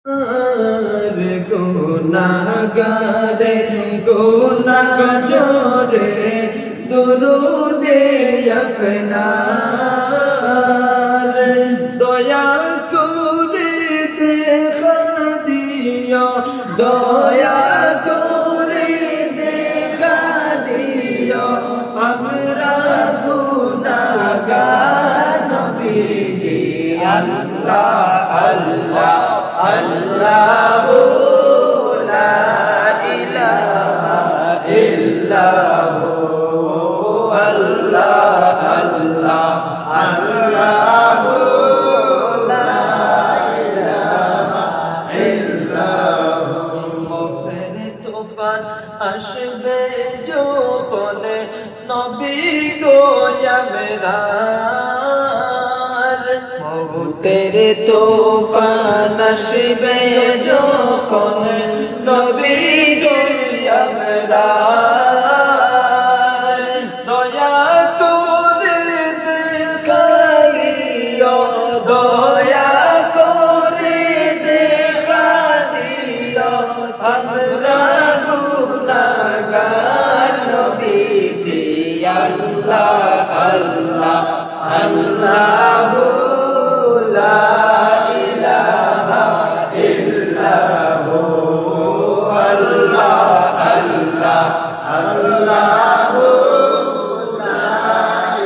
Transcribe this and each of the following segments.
আর গুনাহগারের গুনাহ জোরে দুরুদে আপনার দয়া করে দেখা দিও দয়া করে দেখা দিও আমরা গুনাহগার নবীজি আল্লাহ আল্লাহ আল্লাহু লা ইলাহা ইল্লাহু আল্লাহ আল্লাহ আল্লাহু লা ইলাহা ইল্লাহু মৌতের তুফান আসবে যখন নবী গো আমরার মৌতের তুফান আসবে যখন নবী গো আমরার দয়া করে দেখা দিও দয়া করে দেখা দিও আমরা গুনাহগার নবীজি আল্লাহ আল্লাহ আল্লাহু লা ইলাহা ইল্লাহু আল্লাহ আল্লাহ আল্লাহু লা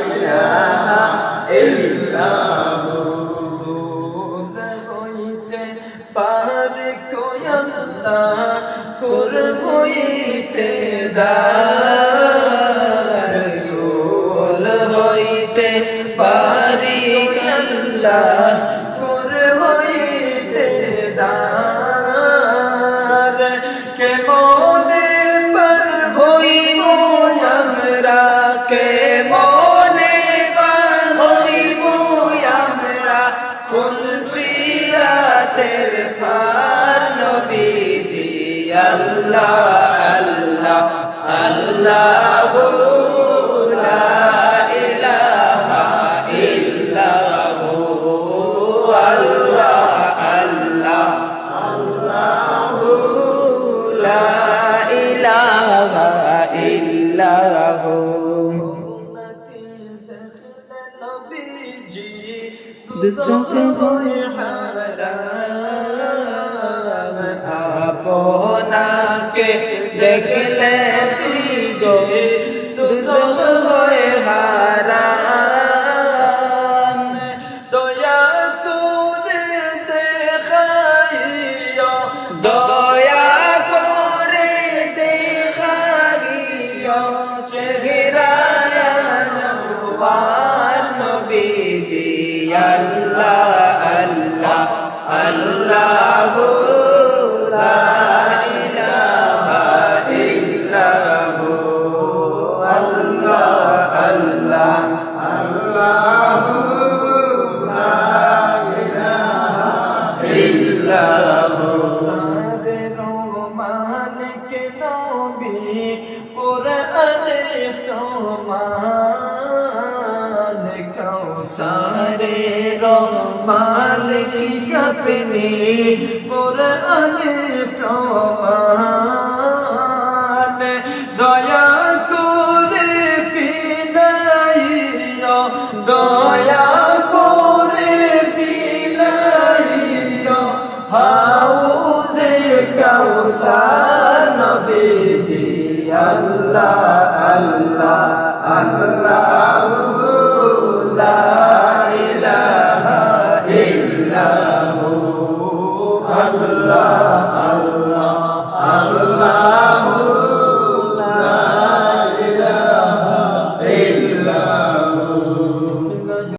ইলাহা ইল্লাহু সুর হইতে পার কোয়াল্লাহ কুর হইতে দার সুল হইতে পারি আল্লাহ কুর হইতে দার কেমনে পার হইব আমরা কেমনে পার হইব আমরা ফুলসিরাতের পার নবীজি আল্লাহ আল্লাহ আল্লাহু লা ইলাহা ইল্লাহু আল্লাহ আল্লাহ আল্লাহু লা ইলাহা ইল্লাহু আপনাকে দেখলে গো দুজখ হয় হারাম দয়া করে দেখাইও দয়া করে দেখাইও চেহারায় আনোয়ার নবীজি আল্লাহ আল্লাহ আল্লাহু লা ইলাহা ইল্লাহু আল্লাহ আল্লাহ আল্লাহু লা ইলাহা ইল্লাহু সাদের মালিক নবী কুরআনে প্রমাণ কৌসারে মালিক আপনি কুরআনে প্রমাণ দয়া করে পিলাইও দয়া করে পিলাইও হাউজে কৌসার নবীজি আল্লাহ আল্লাহ আল্লাহু লা ইলাহা ইল্লাহু আল্লাহ